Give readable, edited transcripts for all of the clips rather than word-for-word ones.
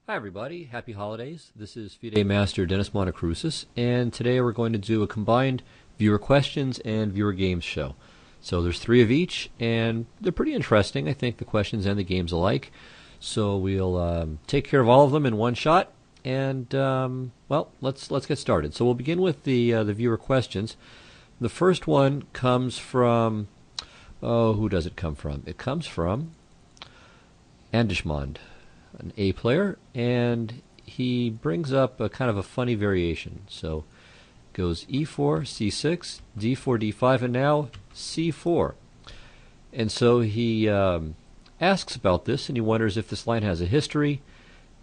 Hi everybody, happy holidays. This is FIDE Master Dennis Monokroussos, and today we're going to do a combined viewer questions and viewer games show. So there's three of each, and they're pretty interesting. I think the questions and the games alike. So we'll take care of all of them in one shot, and well, let's get started. So we'll begin with the viewer questions. The first one comes from who does it come from? It comes from Andishmond, an A player, and he brings up a kind of a funny variation. So it goes E4, C6, D4, D5, and now C4. And so he asks about this, and he wonders if this line has a history,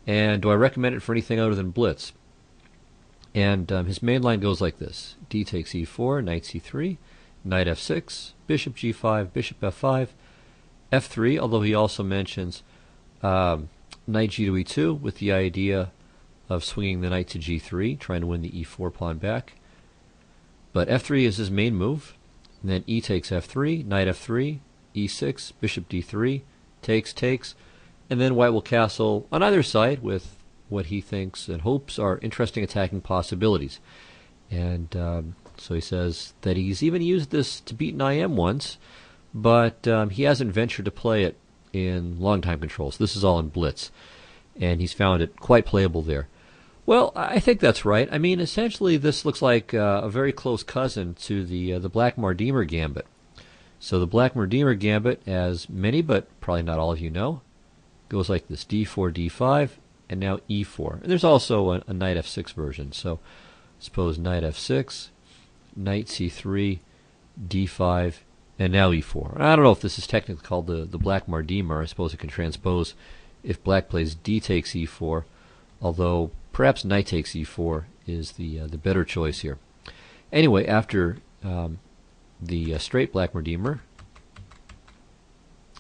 and do I recommend it for anything other than blitz? And his main line goes like this: D takes E4, knight C3, knight F6, bishop G5, bishop F5, F3, although he also mentions knight G to E2 with the idea of swinging the knight to G3, trying to win the E4 pawn back. But F3 is his main move. And then E takes F3, knight F3, E6, bishop D3, takes, and then white will castle on either side with what he thinks and hopes are interesting attacking possibilities. And so he says that he's even used this to beat an IM once, but he hasn't ventured to play it in long time control. So this is all in blitz, and he's found it quite playable there. Well, I think that's right. I mean, essentially this looks like a very close cousin to the Blackmar-Diemer gambit. So the Blackmar-Diemer gambit, as many but probably not all of you know, goes like this: D4, D5, and now E4. And there's also a knight F6 version. So suppose knight F6, knight C3, D5, and now E4. I don't know if this is technically called the Blackmar-Diemer. I suppose it can transpose if black plays D takes E4, although perhaps knight takes E4 is the better choice here. Anyway, after the straight Blackmar-Diemer,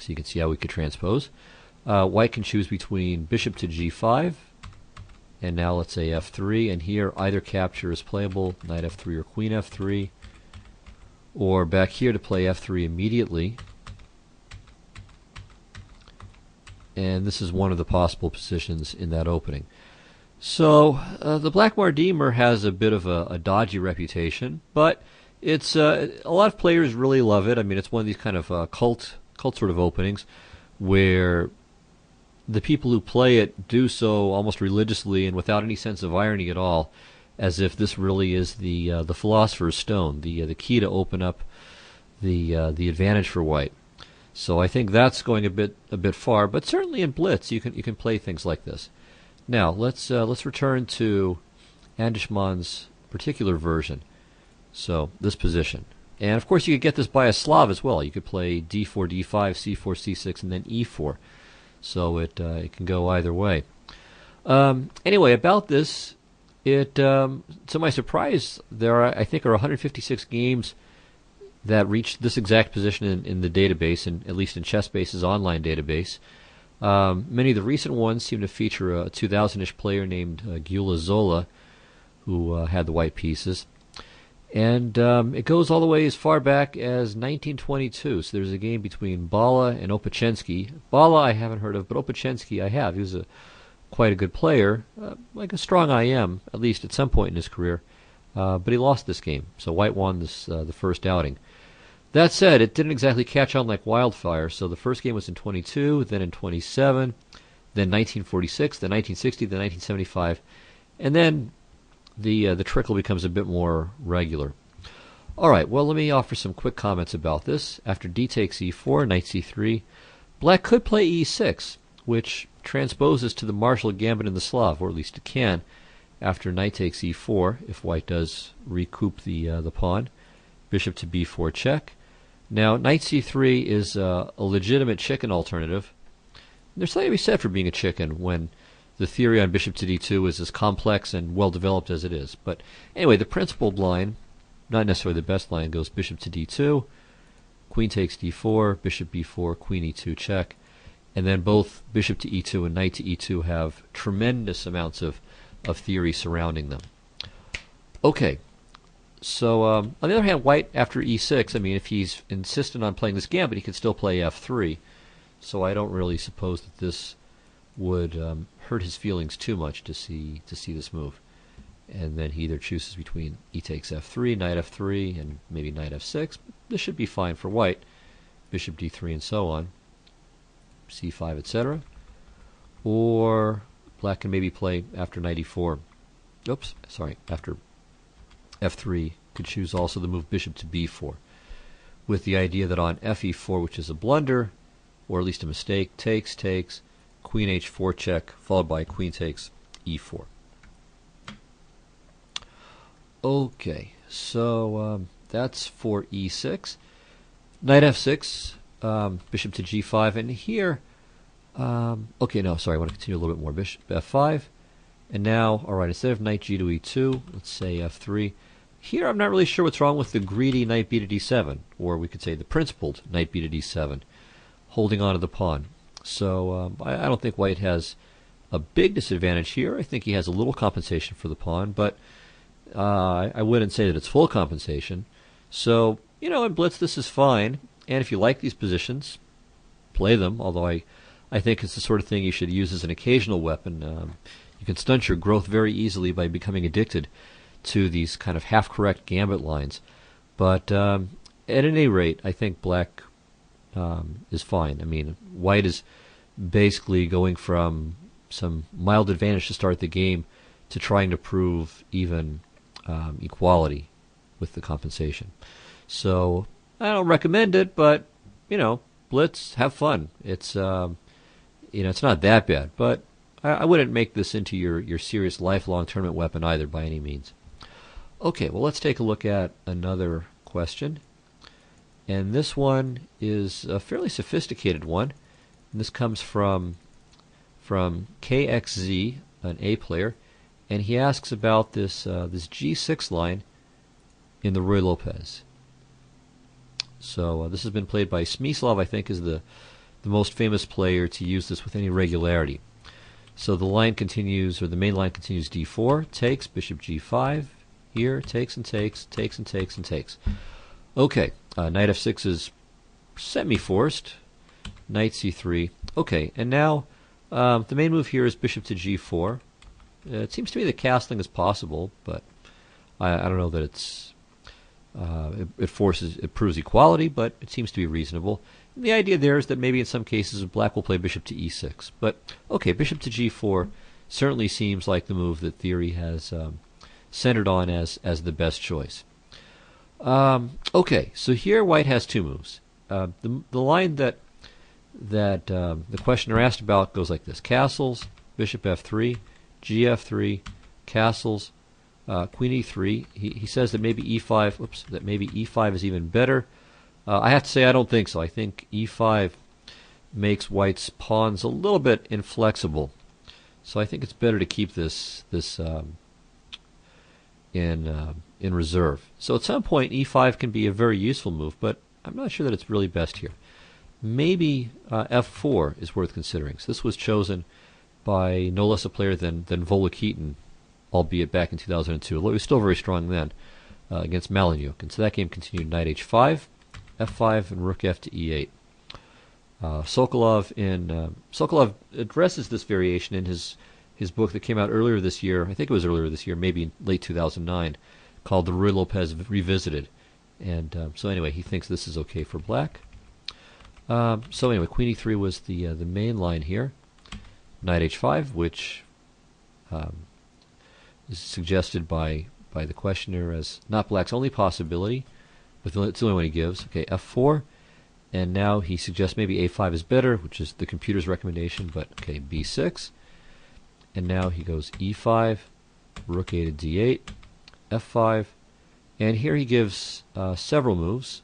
so you can see how we could transpose, white can choose between bishop to G5, and now let's say F3, and here either capture is playable, knight F3 or queen F3, or back here to play F3 immediately. And this is one of the possible positions in that opening. So the Blackmar-Diemer has a bit of a dodgy reputation, but it's a lot of players really love it. I mean, it's one of these kind of cult sort of openings where the people who play it do so almost religiously and without any sense of irony at all, as if this really is the philosopher's stone, the key to open up the advantage for white. So I think that's going a bit far, but certainly in blitz you can play things like this. Now let's return to Andishmond's particular version. So this position, and of course you could get this by a Slav as well. You could play D4, D5, C4, C6, and then E4. So it can go either way. Anyway, about this, to my surprise, there are, I think, 156 games that reached this exact position in the database, and at least in ChessBase's online database. Many of the recent ones seem to feature a 2000-ish player named Gyula Zola, who had the white pieces. And it goes all the way as far back as 1922. So there's a game between Bala and Opachensky. Bala I haven't heard of, but Opachensky I have. He was quite a good player, like a strong IM, at least at some point in his career. But he lost this game, so white won this the first outing. That said, it didn't exactly catch on like wildfire. So the first game was in 22, then in 27, then 1946, then 1960, then 1975, and then the trickle becomes a bit more regular. All right, well, let me offer some quick comments about this. After D takes E4, knight C3, black could play E6, which transposes to the martial gambit in the Slav, or at least it can, after knight takes E4, if white does recoup the pawn. Bishop to B4 check. Now, knight C3 is a legitimate chicken alternative. There's something to be said for being a chicken when the theory on bishop to D2 is as complex and well developed as it is. But anyway, the principled line, not necessarily the best line, goes bishop to D2, queen takes D4, bishop B4, queen E2 check, and then both bishop to E2 and knight to E2 have tremendous amounts of theory surrounding them. Okay, so on the other hand, white after E6, I mean, if he's insistent on playing this gambit, he could still play F3. So I don't really suppose that this would hurt his feelings too much to see this move. And then he either chooses between e takes f3, knight f3, and maybe knight f6. This should be fine for white. Bishop d3 and so on, c5, etc. Or black can maybe play after knight e4. Oops, sorry, after f3, could choose also the move bishop to b4, with the idea that on fe4, which is a blunder, or at least a mistake, takes, queen h4 check, followed by queen takes e4. Okay, so that's for e6. Knight f6, bishop to g5, and here, okay, no, sorry, I want to continue a little bit more. Bishop f5, and now, all right, instead of knight g to e2, let's say f3. Here, I'm not really sure what's wrong with the greedy knight b to d7, or we could say the principled knight b to d7, holding on to the pawn. So I don't think white has a big disadvantage here. I think he has a little compensation for the pawn, but I wouldn't say that it's full compensation. So, you know, in blitz this is fine, and if you like these positions, play them, although I think it's the sort of thing you should use as an occasional weapon. You can stunt your growth very easily by becoming addicted to these kind of half-correct gambit lines. But at any rate, I think black is fine. I mean, white is basically going from some mild advantage to start the game to trying to prove even equality with the compensation. So I don't recommend it, but you know, blitz, have fun. It's it's not that bad, but I wouldn't make this into your serious lifelong tournament weapon either by any means. Okay, well, let's take a look at another question. And this one is a fairly sophisticated one. And this comes from KXZ, an A player, and he asks about this G6 line in the Ruy Lopez. So this has been played by Smyslov, I think, is the most famous player to use this with any regularity. So the line continues, or the main line continues d4, takes, bishop g5, here, takes and takes, takes and takes and takes. Okay, knight f6 is semi-forced, knight c3. Okay, and now the main move here is bishop to g4. It seems to me that castling is possible, but I don't know that it proves equality, but it seems to be reasonable. And the idea there is that maybe in some cases black will play bishop to e6. But okay, bishop to g4 certainly seems like the move that theory has centered on as the best choice. Okay, so here white has two moves. The line that the questioner asked about goes like this: castles, bishop f3, gf3, castles, queen e3. He says that maybe e5. Oops, that maybe e5 is even better. I have to say I don't think so. I think e5 makes white's pawns a little bit inflexible. So I think it's better to keep this in reserve. So at some point e5 can be a very useful move, but I'm not sure that it's really best here. Maybe f4 is worth considering. So this was chosen by no less a player than Volokitin, albeit back in 2002. Although he was still very strong then against Malanyuk. And so that game continued knight h5, f5, and rook f to e8. Sokolov addresses this variation in his book that came out earlier this year. I think it was earlier this year, maybe in late 2009, called The Ruy Lopez Revisited. And so anyway, he thinks this is okay for black. So anyway, queen e3 was the main line here. Knight h5, which is suggested by the questioner as not black's only possibility, but it's the only one he gives. Okay, f4, and now he suggests maybe a5 is better, which is the computer's recommendation, but okay, b6, and now he goes e5, rook a to d8, f5, and here he gives several moves.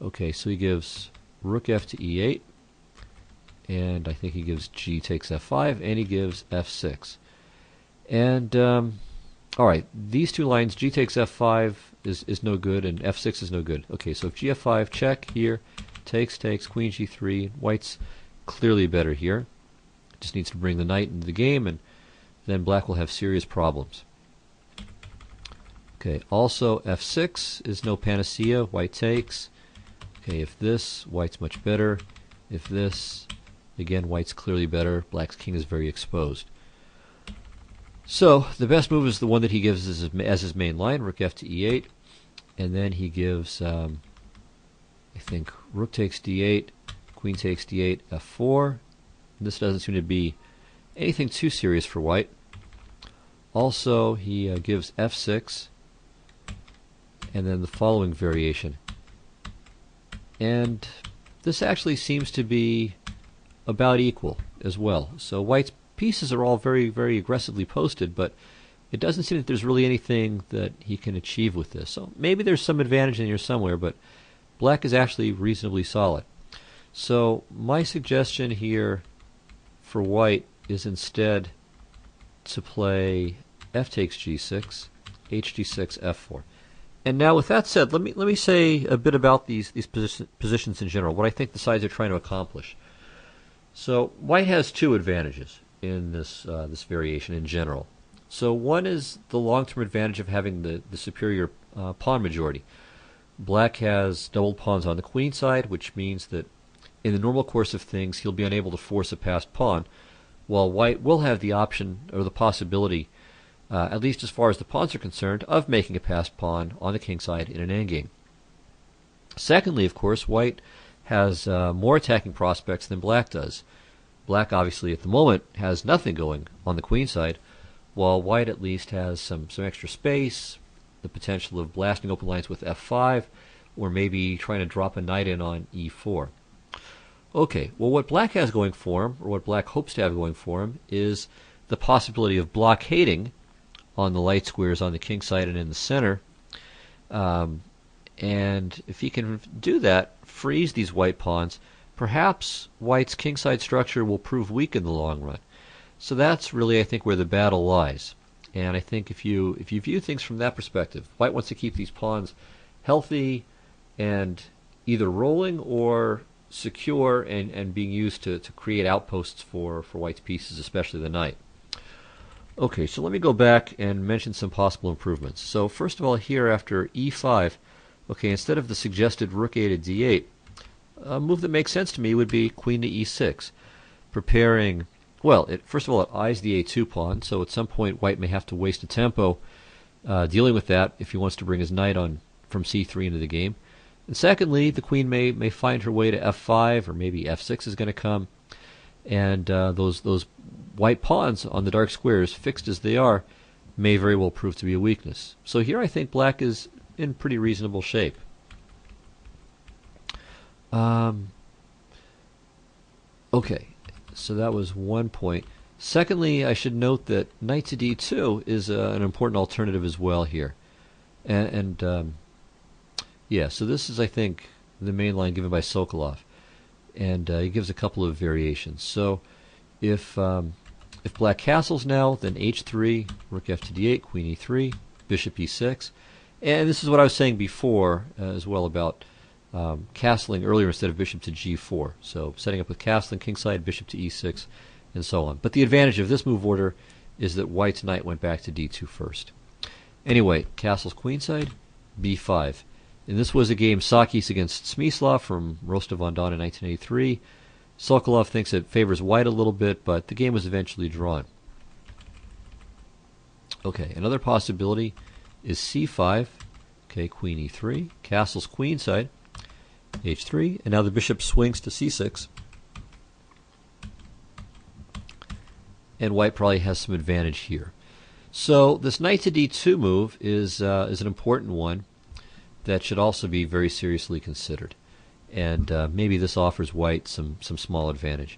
Okay, so he gives rook f to e8, and I think he gives g takes f5, and he gives f6. And all right, these two lines, g takes f5 is no good, and f6 is no good. Okay, so if gf5 check here, takes, queen g3, white's clearly better here. Just needs to bring the knight into the game, and then black will have serious problems. Okay, also f6 is no panacea, white takes. Okay, if this, white's much better. If this, Again, white's clearly better. Black's king is very exposed. So the best move is the one that he gives as his main line, rook f to e8. And then he gives, I think, rook takes d8, queen takes d8, f4. This doesn't seem to be anything too serious for white. Also, he gives f6, and then the following variation. And this actually seems to be about equal as well. So white's pieces are all very, very aggressively posted, but it doesn't seem that there's really anything that he can achieve with this. So maybe there's some advantage in here somewhere, but black is actually reasonably solid. So my suggestion here for white is instead to play f takes g6, hg6, f4. And now with that said, let me say a bit about these positions in general, what I think the sides are trying to accomplish. So white has two advantages in this variation in general. So one is the long-term advantage of having the superior pawn majority. Black has doubled pawns on the queen side, which means that in the normal course of things he'll be unable to force a passed pawn, while white will have the option or the possibility, at least as far as the pawns are concerned, of making a passed pawn on the king side in an endgame. Secondly, of course, white has more attacking prospects than black does. Black obviously at the moment has nothing going on the queen side, while white at least has some extra space, the potential of blasting open lines with f5, or maybe trying to drop a knight in on e4. Okay, well what black has going for him, or what black hopes to have going for him, is the possibility of blockading on the light squares on the king side and in the center. And if he can do that, freeze these white pawns, perhaps white's kingside structure will prove weak in the long run. So that's really, I think, where the battle lies. And I think if you view things from that perspective, white wants to keep these pawns healthy and either rolling or secure and being used to create outposts for white's pieces, especially the knight. Okay, so let me go back and mention some possible improvements. So first of all, here after e5, okay, instead of the suggested rook a to d8, a move that makes sense to me would be queen to e6, preparing, well, first of all, it eyes the a2 pawn, so at some point white may have to waste a tempo dealing with that if he wants to bring his knight on from c3 into the game. And secondly, the queen may find her way to f5, or maybe f6 is going to come, and those white pawns on the dark squares, fixed as they are, may very well prove to be a weakness. So here I think black is in pretty reasonable shape. Okay, so that was one point. Secondly, I should note that knight to d2 is an important alternative as well here. Yeah, so this is, I think, the main line given by Sokolov. And he gives a couple of variations. So if black castles now, then h3, rook f to d8, queen e3, bishop e6. And this is what I was saying before as well about castling earlier instead of bishop to g4. So setting up with castling, kingside, bishop to e6, and so on. But the advantage of this move order is that white's knight went back to d2 first. Anyway, castles queenside, b5. And this was a game Sakis against Smyslov from Rostov-on-Don in 1983. Sokolov thinks it favors white a little bit, but the game was eventually drawn. Okay, another possibility is c5. Okay, queen e3, castles queenside, h3, and now the bishop swings to c6. And white probably has some advantage here. So this knight to d2 move is an important one that should also be very seriously considered. And maybe this offers white some small advantage.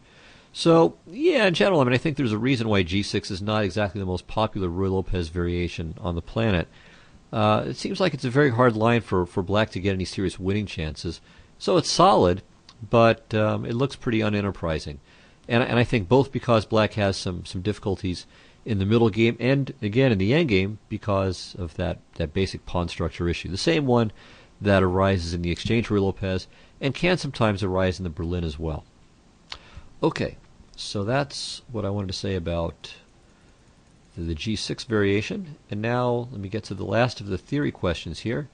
So, yeah, in general, I mean, I think there's a reason why g6 is not exactly the most popular Ruy Lopez variation on the planet. It seems like it's a very hard line for black to get any serious winning chances. So it's solid, but it looks pretty unenterprising. And I think both because black has some difficulties in the middle game and, again, in the endgame because of that basic pawn structure issue. The same one that arises in the exchange Ruy Lopez and can sometimes arise in the Berlin as well. Okay, so that's what I wanted to say about the g6 variation. And now let me get to the last of the theory questions here.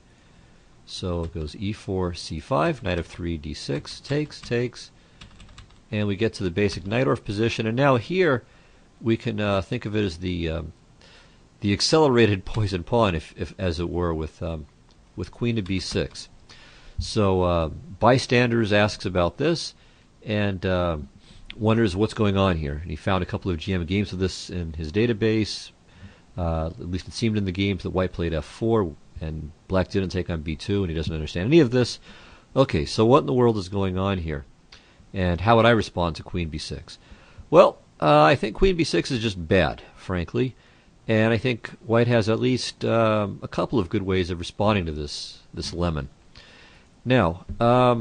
So it goes e4, c5, knight f3, d6, takes, and we get to the basic Najdorf position. And now here we can think of it as the accelerated poison pawn, if as it were, with queen to b6. So Bystanders asks about this and wonders what's going on here. And he found a couple of GM games of this in his database. At least it seemed in the games that white played f4 and black didn't take on b2, and he doesn't understand any of this. Okay, so what in the world is going on here? And how would I respond to queen b6? Well, I think queen b6 is just bad, frankly. And I think white has at least a couple of good ways of responding to this lemon. Now, let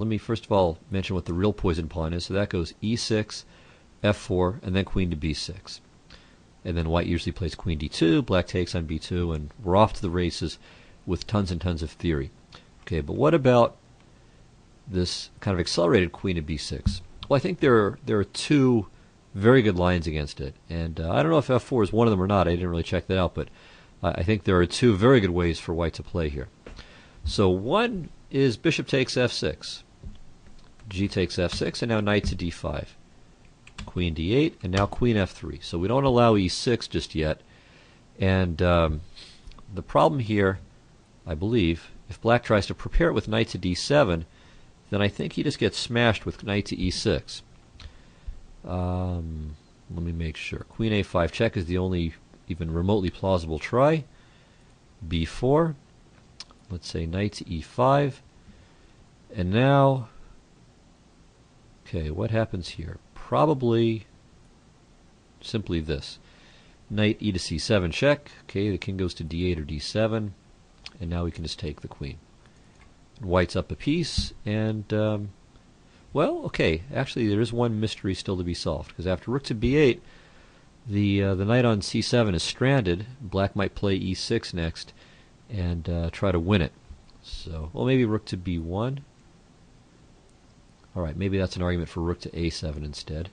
me first of all mention what the real poison pawn is. So that goes e6, f4, and then queen to b6. And then white usually plays queen d2, black takes on b2, and we're off to the races with tons and tons of theory. Okay, but what about this kind of accelerated queen to b6? Well, I think there are two very good lines against it. And I don't know if f4 is one of them or not. I didn't really check that out, but I think there are two very good ways for white to play here. So one is bishop takes f6, g takes f6, and now knight to d5, queen d8, and now queen f3. So we don't allow e6 just yet. And the problem here, I believe, if black tries to prepare it with knight to d7, then I think he just gets smashed with knight to e6. Let me make sure. Queen a5 check is the only even remotely plausible try. b4. Let's say knight to e5. And now, okay, what happens here? Probably simply this. Knight e to c7 check. Okay, the king goes to d8 or d7. And now we can just take the queen. White's up a piece, and well, okay. Actually, there is one mystery still to be solved, because after rook to b8, the knight on c7 is stranded. Black might play e6 next and try to win it. So, well, maybe rook to b1. All right, maybe that's an argument for rook to a7 instead.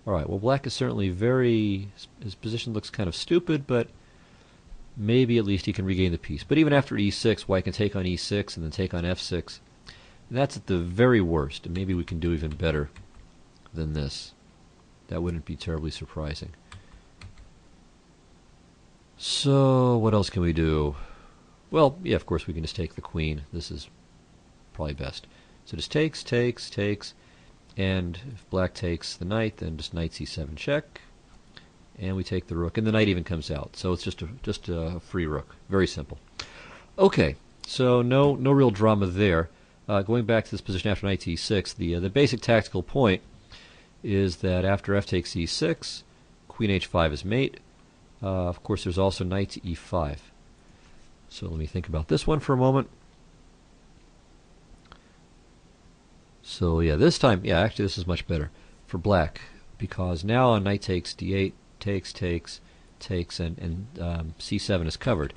All right. Well, black is certainly his position looks kind of stupid, but maybe at least he can regain the piece. But even after e6, white can take on e6 and then take on f6. And that's at the very worst, and maybe we can do even better than this. That wouldn't be terribly surprising. So what else can we do? Well, yeah, of course we can just take the queen. This is probably best. So just takes, and if black takes the knight, then just knight c7 check. And we take the rook, and the knight even comes out. So it's just a free rook. Very simple. Okay, so no real drama there. Going back to this position after knight to e6, the basic tactical point is that after f takes e6, queen h5 is mate. Of course, there's also knight to e5. So let me think about this one for a moment. So yeah, this time, yeah, actually this is much better for black, because now on knight takes d8, takes, and c7 is covered.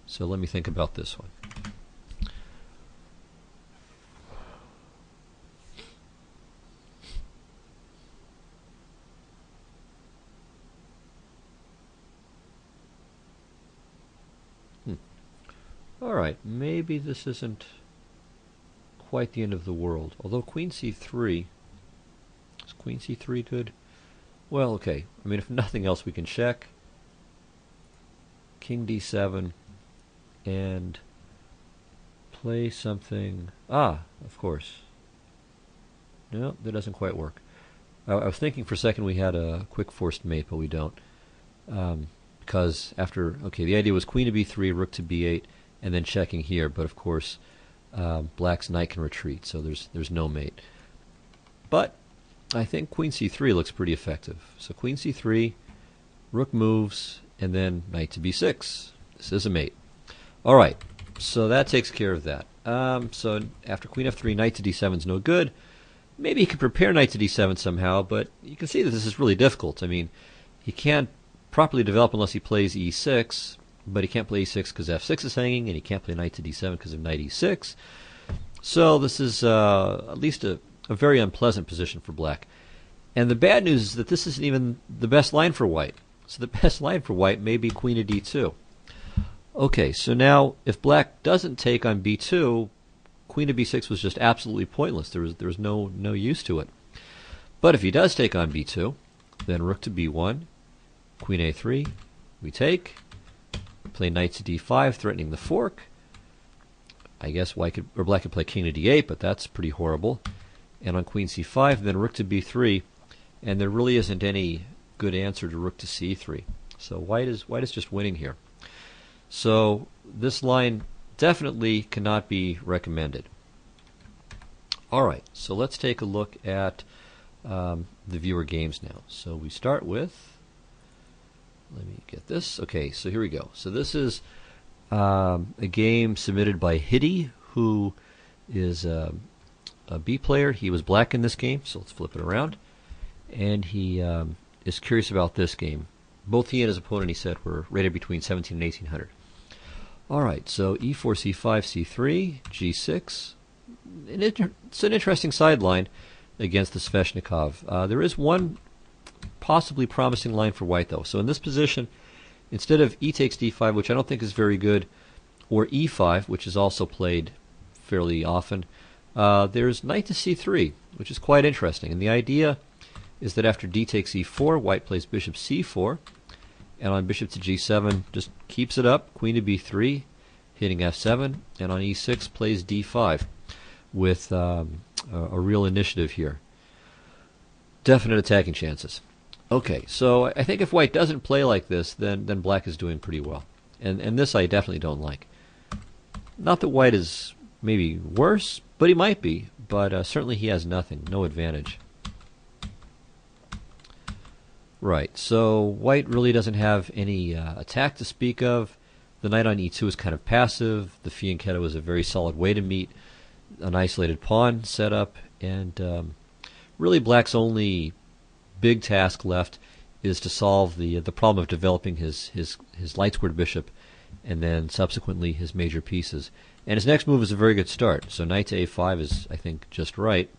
So let me think about this one. All right, maybe this isn't quite the end of the world. Although queen c3, is queen c3 good? Well, okay. I mean, if nothing else, we can check. King d7 and play something. Ah, of course. No, that doesn't quite work. I was thinking for a second we had a quick forced mate, but we don't. Because after, okay, the idea was queen to b3, rook to b8, and then checking here. But of course, black's knight can retreat, so there's no mate. But I think queen c3 looks pretty effective. So queen c3, rook moves, and then knight to b6. This is a mate. All right, so that takes care of that. So after queen f3, knight to d7 is no good. Maybe he could prepare knight to d7 somehow, but you can see that this is really difficult. I mean, he can't properly develop unless he plays e6, but he can't play e6 because f6 is hanging, and he can't play knight to d7 because of knight e6. So this is at least a very unpleasant position for black. And the bad news is that this isn't even the best line for white. So the best line for white may be queen to d2. Okay, so now if black doesn't take on b2, queen to b6 was just absolutely pointless. There was no use to it. But if he does take on b2, then rook to b1, queen a3, we take, play knight to d5, threatening the fork. I guess black could play king to d8, but that's pretty horrible. And on queen c5, then rook to b3, and there really isn't any good answer to rook to c3. So white is just winning here. So this line definitely cannot be recommended. All right, so let's take a look at the viewer games now. So we start with, let me get this. Okay, so here we go. So this is a game submitted by Hiddy, who is a B player. He was black in this game, so let's flip it around. And he is curious about this game. Both he and his opponent, he said, were rated between 17 and 1800. All right, so e4, c5, c3, g6. It's an interesting sideline against the Sveshnikov. There is one possibly promising line for white, though. So in this position, instead of e takes d5, which I don't think is very good, or e5, which is also played fairly often, there's knight to c3, which is quite interesting. And the idea is that after d takes e4, white plays bishop c4, and on bishop to g7 just keeps it up, queen to b3, hitting f7, and on e6 plays d5 with a real initiative here. Definite attacking chances. Okay, so I think if white doesn't play like this, then black is doing pretty well. And this I definitely don't like. Not that white is maybe worse, but he might be. But certainly he has nothing, no advantage. Right, so white really doesn't have any attack to speak of. The knight on e2 is kind of passive. The fianchetto is a very solid way to meet an isolated pawn setup. And really black's only big task left is to solve the problem of developing his light squared bishop and then subsequently his major pieces. And his next move is a very good start. So knight to a5 is, I think, just right.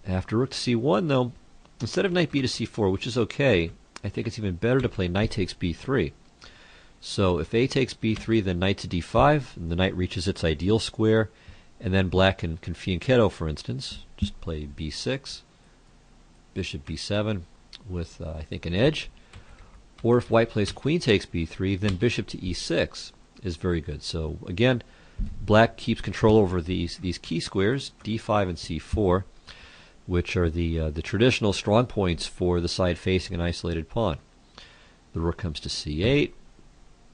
After rook to c1, though, instead of knight b to c4, which is okay, I think it's even better to play knight takes b3. So if a takes b3, then knight to d5, and the knight reaches its ideal square, and then black can fianchetto, for instance, just play b6, bishop b7 with, I think, an edge. Or if white plays queen takes b3, then bishop to e6 is very good. So again, black keeps control over these key squares, d5 and c4, which are the traditional strong points for the side facing an isolated pawn. The rook comes to c8,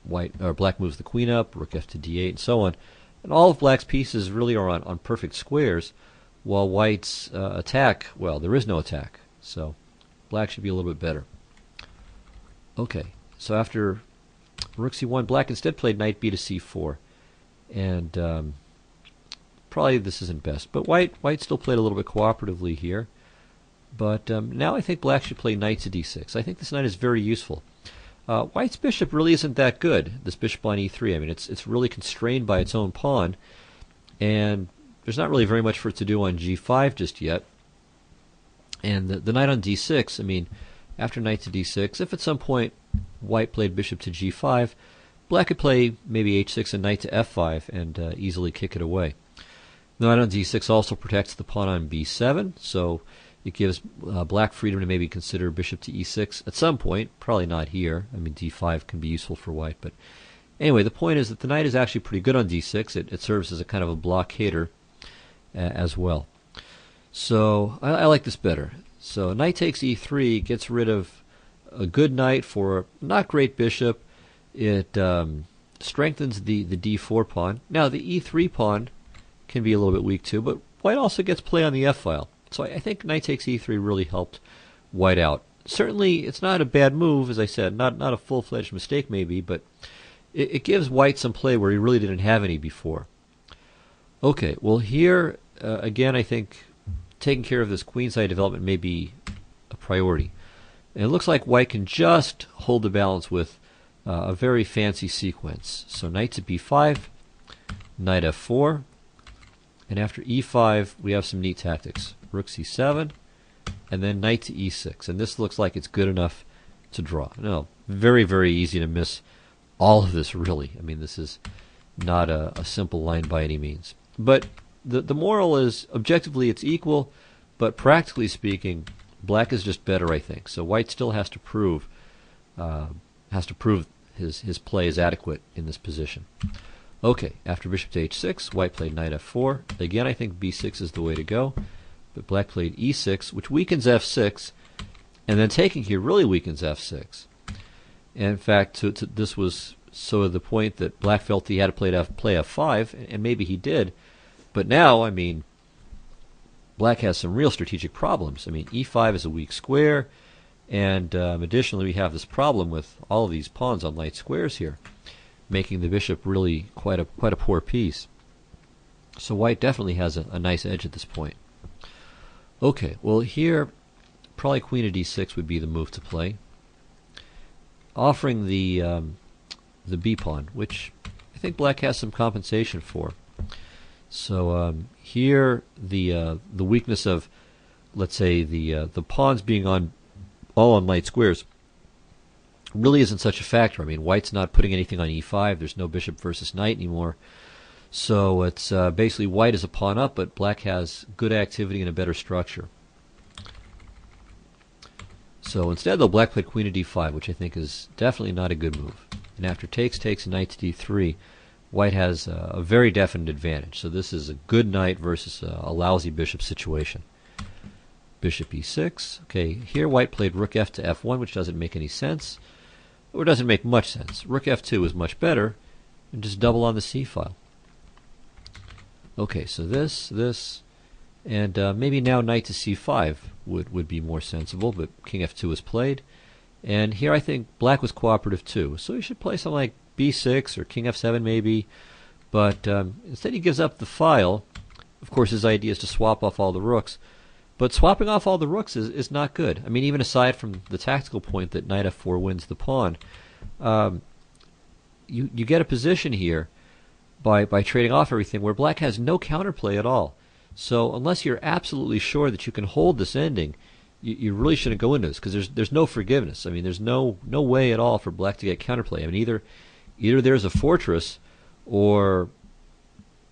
black moves the queen up, rook f to d8, and so on. And all of black's pieces really are on perfect squares, while white's attack, well, there is no attack. So black should be a little bit better. Okay, so after rook c1, black instead played knight b to c4. And probably this isn't best, but white still played a little bit cooperatively here. But now I think black should play knight to d6. I think this knight is very useful. White's bishop really isn't that good, this bishop on e3. I mean, it's really constrained by its own pawn, and there's not really very much for it to do on g5 just yet. And the knight on d6, I mean, after knight to d6, if at some point white played bishop to g5, black could play maybe h6 and knight to f5 and easily kick it away. The knight on d6 also protects the pawn on b7, so it gives black freedom to maybe consider bishop to e6 at some point, probably not here. I mean, d5 can be useful for white, but anyway, the point is that the knight is actually pretty good on d6. It serves as a kind of a blockader as well. So I like this better. So knight takes e3 gets rid of a good knight for a not great bishop. It strengthens the d4 pawn. Now the e3 pawn can be a little bit weak too, but white also gets play on the f-file. So I think knight takes e3 really helped white out. Certainly it's not a bad move, as I said, not a full-fledged mistake maybe, but it gives white some play where he really didn't have any before. Okay, well here, again, I think taking care of this queenside development may be a priority. And it looks like white can just hold the balance with a very fancy sequence. So knight to b5, knight f4, and after e5 we have some neat tactics. Rook c7, and then knight to e6. And this looks like it's good enough to draw. No, very, very easy to miss all of this, really. I mean, this is not a simple line by any means. But the moral is, objectively, it's equal, but practically speaking, black is just better, I think. So white still has to prove his play is adequate in this position. Okay, after bishop to h6, white played knight f4. Again, I think b6 is the way to go. But black played e6, which weakens f6, and then taking here really weakens f6. And in fact, this was sort of the point that black felt he had to play f5, and maybe he did. But now, I mean, black has some real strategic problems. I mean, e5 is a weak square, and additionally we have this problem with all of these pawns on light squares here, making the bishop really quite a poor piece. So white definitely has a nice edge at this point. Okay, well here, probably queen of d6 would be the move to play, offering the b pawn, which I think black has some compensation for. So here, the weakness of, let's say, the pawns being all on light squares really isn't such a factor. I mean, white's not putting anything on e5. There's no bishop versus knight anymore. So it's basically white is a pawn up, but black has good activity and a better structure. So instead, though, black played queen to d5, which I think is definitely not a good move. And after takes and knight to d3, white has a very definite advantage. So this is a good knight versus a lousy bishop situation. Bishop e6. Okay, here white played rook f to f1, which doesn't make any sense, or doesn't make much sense. Rook f2 is much better, and just double on the c file. Okay, so this, and maybe now knight to c5 would be more sensible, but king f2 is played. And here I think black was cooperative too, so he should play something like b6 or king f7 maybe, but instead he gives up the file. Of course his idea is to swap off all the rooks, but swapping off all the rooks is not good. I mean, even aside from the tactical point that knight f4 wins the pawn, you get a position here by trading off everything where black has no counterplay at all. So unless you're absolutely sure that you can hold this ending, you really shouldn't go into this, because there's no forgiveness. I mean, there's no way at all for black to get counterplay. I mean, either there's a fortress, or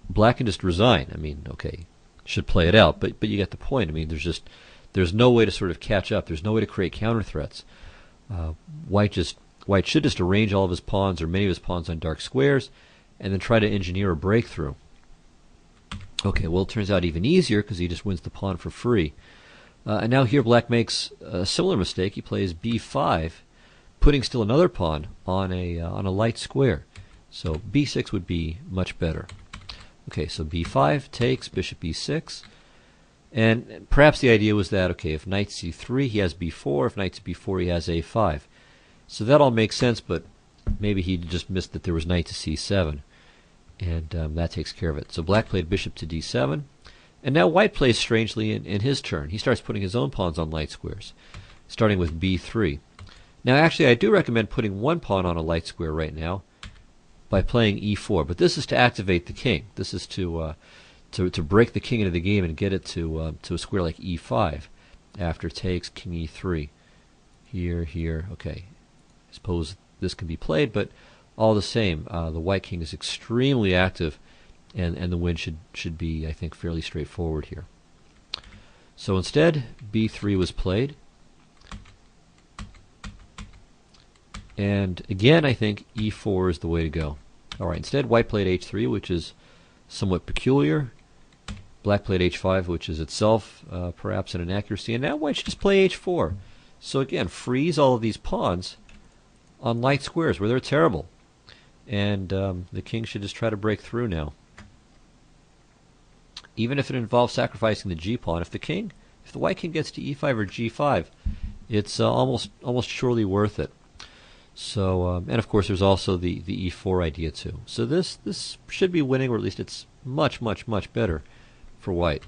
black can just resign. I mean, okay, should play it out, but you get the point. I mean, there's no way to sort of catch up. There's no way to create counter threats. White should just arrange all of his pawns, or many of his pawns, on dark squares, and then try to engineer a breakthrough. Okay, well, it turns out even easier because he just wins the pawn for free. And now here black makes a similar mistake. He plays b5, putting still another pawn on a light square. So b6 would be much better. Okay, so b5 takes, bishop e6, and perhaps the idea was that, okay, if knight c3 he has b4, if knight to b4 he has a5. So that all makes sense, but maybe he just missed that there was knight to c7, and that takes care of it. So black played bishop to d7, and now white plays strangely in his turn. He starts putting his own pawns on light squares, starting with b3. Now actually I do recommend putting one pawn on a light square right now by playing e4, but this is to activate the king. This is to break the king into the game and get it to a square like e5. After takes, king e3. Here, okay. I suppose this can be played, but all the same, the white king is extremely active, and the win should be, I think, fairly straightforward here. So instead, b3 was played. And again, I think e4 is the way to go. Alright, instead white played h3, which is somewhat peculiar. Black played h5, which is itself perhaps an inaccuracy. And now white should just play h4. So again, freeze all of these pawns on light squares where they're terrible. And the king should just try to break through now. Even if it involves sacrificing the g-pawn, if the white king gets to e5 or g5, it's almost surely worth it. So, and of course there's also the e4 idea too. So this should be winning, or at least it's much better for white.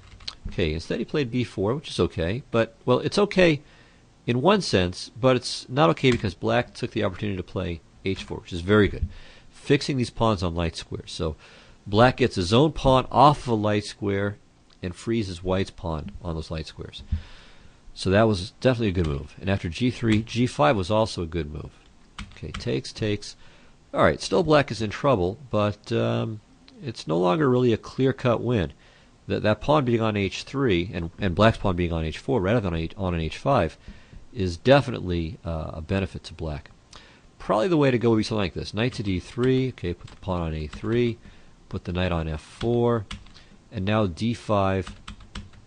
Okay, instead he played b4, which is okay, but, well, it's okay in one sense, but it's not okay because black took the opportunity to play h4, which is very good, fixing these pawns on light squares. So black gets his own pawn off of a light square and freezes white's pawn on those light squares. So that was definitely a good move. And after g3, g5 was also a good move. Okay, takes. Alright, still black is in trouble, but it's no longer really a clear-cut win. That pawn being on h3 and black's pawn being on h4 rather than on an h5 is definitely a benefit to black. Probably the way to go would be something like this. Knight to d3, okay, put the pawn on a3, put the knight on f4, and now d5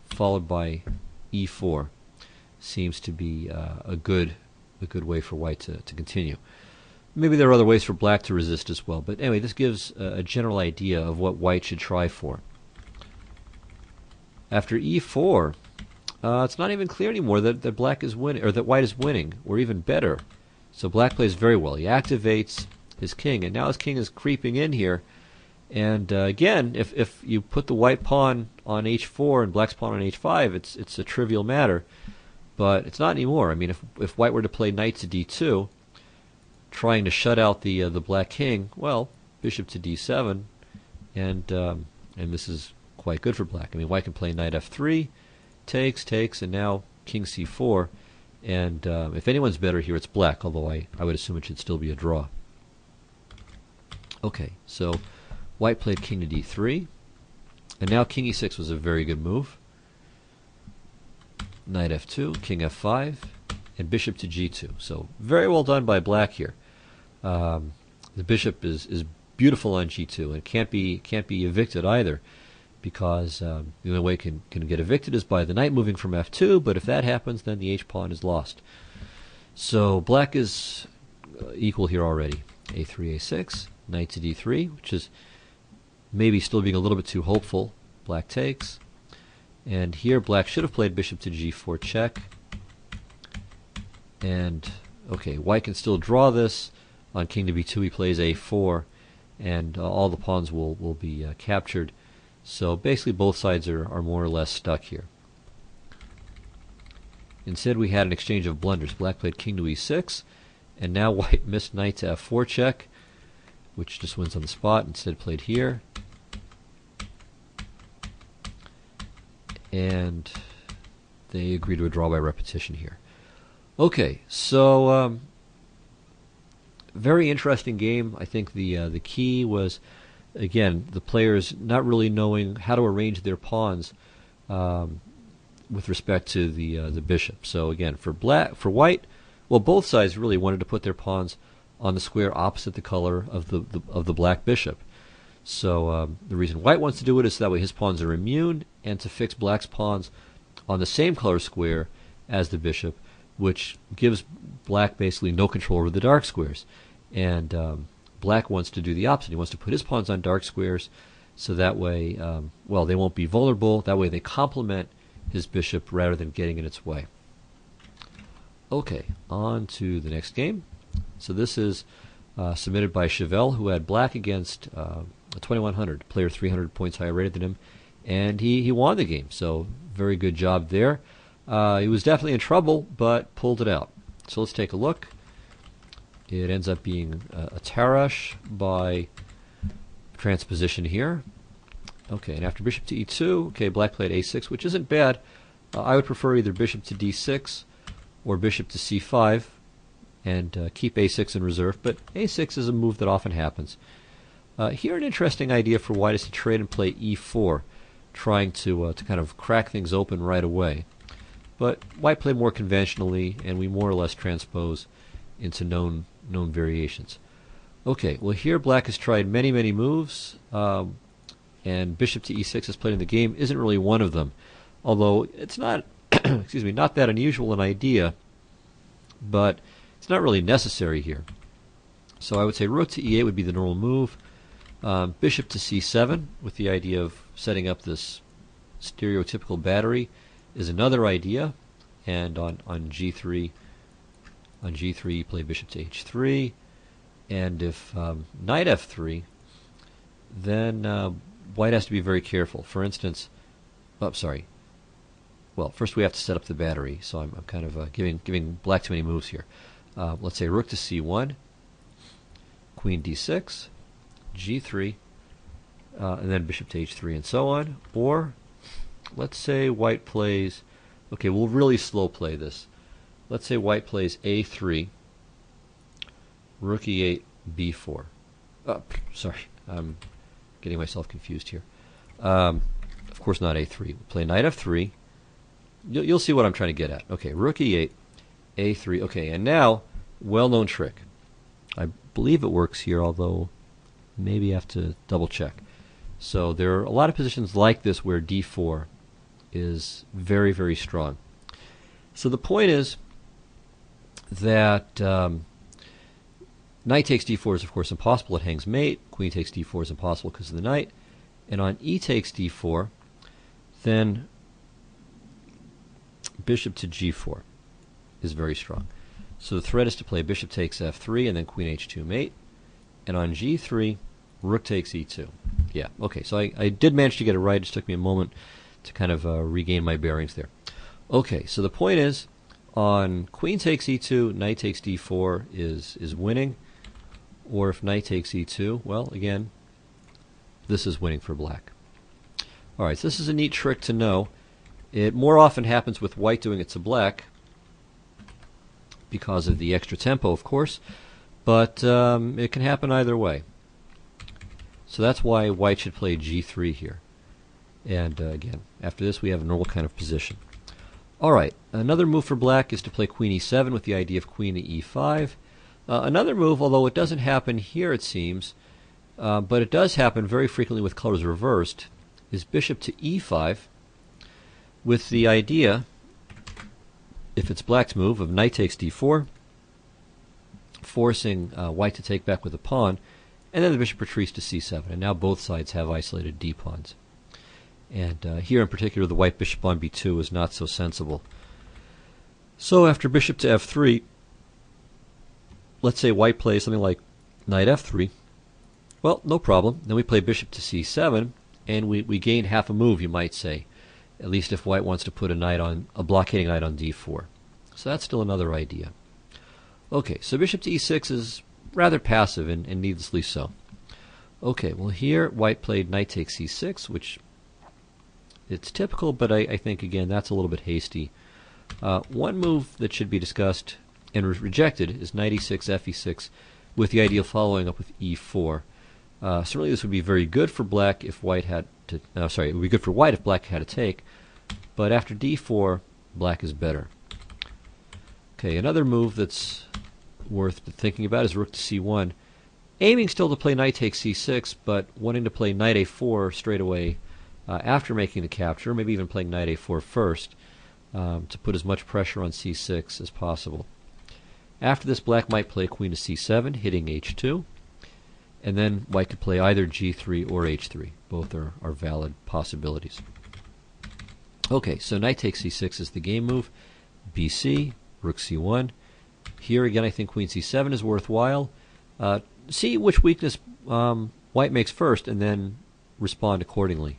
followed by e4 seems to be a good way for white to continue. Maybe there are other ways for black to resist as well, but anyway, this gives a general idea of what white should try for. After e4, it's not even clear anymore that black is winning, or that white is winning, or even better. So black plays very well. He activates his king, and now his king is creeping in here. And again, if you put the white pawn on h4 and black's pawn on h5, it's a trivial matter. But it's not anymore. I mean, if white were to play knight to d2, trying to shut out the black king, well, bishop to d7, and this is quite good for black. I mean, white can play knight f3, takes, and now king c4. And if anyone's better here, it's black, although I would assume it should still be a draw. Okay, so white played king to d3, and now king e6 was a very good move. Knight f2, king f5, and bishop to g2. So very well done by black here. The bishop is beautiful on g2 and can't be evicted either, because the only way it can get evicted is by the knight moving from f2, but if that happens, then the h-pawn is lost. So black is equal here already. a3, a6, knight to d3, which is maybe still being a little bit too hopeful. Black takes. And here black should have played bishop to g4 check. And, okay, white can still draw this. On king to b2 he plays a4, and all the pawns will be captured. So basically both sides are more or less stuck here. Instead we had an exchange of blunders. Black played king to e6, and now white missed knight to f4 check, which just wins on the spot. Instead played here. And they agree to a draw by repetition here. Okay, so very interesting game. I think the key was, again, the players not really knowing how to arrange their pawns with respect to the bishop. So again, for white, well, both sides really wanted to put their pawns on the square opposite the color of the black bishop. So the reason white wants to do it is so that way his pawns are immune, and to fix black's pawns on the same color square as the bishop, which gives black basically no control over the dark squares. And black wants to do the opposite. He wants to put his pawns on dark squares, so that way, well, they won't be vulnerable. That way they complement his bishop rather than getting in its way. Okay, on to the next game. So this is submitted by Chevelle, who had black against a 2100, player 300 points higher rated than him, and he won the game. So very good job there. He was definitely in trouble, but pulled it out. So let's take a look. It ends up being a Tarrasch by transposition here. Okay, and after bishop to e2, okay, black played a6, which isn't bad. I would prefer either bishop to d6 or bishop to c5 and keep a6 in reserve, but a6 is a move that often happens. Here an interesting idea for white is to trade and play e4, trying to kind of crack things open right away. But white played more conventionally, and we more or less transpose into known variations. Okay, well here black has tried many moves, and bishop to e6 is played in the game isn't really one of them, although it's not excuse me, not that unusual an idea, but it's not really necessary here. So I would say rook to e8 would be the normal move. Bishop to c7 with the idea of setting up this stereotypical battery is another idea, and on g3 you play bishop to h3, and if knight f3, then white has to be very careful. For instance, well, first we have to set up the battery, so I'm kind of giving black too many moves here. Let's say rook to c1, queen d6, g3, and then bishop to h3 and so on. Or let's say white plays, okay, we'll really slow play this. Let's say white plays a3, rook e8, b4. Sorry, I'm getting myself confused here. Of course not a3. We'll play knight f3. You'll see what I'm trying to get at. Okay, rook e8, a3. Okay, and now, well-known trick. I believe it works here, although maybe I have to double-check. So there are a lot of positions like this where d4 is very, very strong. So the point is that knight takes d4 is, of course, impossible. It hangs mate. Queen takes d4 is impossible because of the knight. And on e takes d4, then bishop to g4 is very strong. So the threat is to play bishop takes f3 and then queen h2 mate. And on g3, rook takes e2. Yeah, okay, so I did manage to get it right. It just took me a moment to kind of regain my bearings there. Okay, so the point is, on queen takes e2, knight takes d4 is winning. Or if knight takes e2, well, again, this is winning for black. Alright, so this is a neat trick to know. It more often happens with white doing it to black because of the extra tempo, of course, but it can happen either way. So that's why white should play g3 here. And again, after this we have a normal kind of position. Alright, another move for black is to play queen e7 with the idea of queen to e5. Another move, although it doesn't happen here it seems, but it does happen very frequently with colors reversed, is bishop to e5 with the idea, if it's black's move, of knight takes d4, forcing white to take back with a pawn, and then the bishop retreats to c7, and now both sides have isolated d-pawns. And here in particular, the white bishop on b2 is not so sensible. So after bishop to f3, let's say white plays something like knight f3. Well, no problem. Then we play bishop to c7, and we gain half a move, you might say, at least if white wants to put a blockading knight on d4. So that's still another idea. Okay, so bishop to e6 is rather passive and needlessly so. Okay, well here white played knight takes c6, which it's typical, but I think again that's a little bit hasty. One move that should be discussed and rejected is knight e6, fe6, with the idea of following up with e4. Certainly this would be very good for black if white had to. It would be good for white if black had to take, but after d4, black is better. Okay, another move that's worth thinking about is rook to c1, aiming still to play knight takes c6, but wanting to play knight a4 straight away after making the capture, maybe even playing knight a4 first to put as much pressure on c6 as possible. After this, black might play queen to c7, hitting h2, and then white could play either g3 or h3. Both are valid possibilities. Okay, so knight takes c6 is the game move. bc, rook c1. Here again, I think queen c7 is worthwhile. See which weakness white makes first, and then respond accordingly.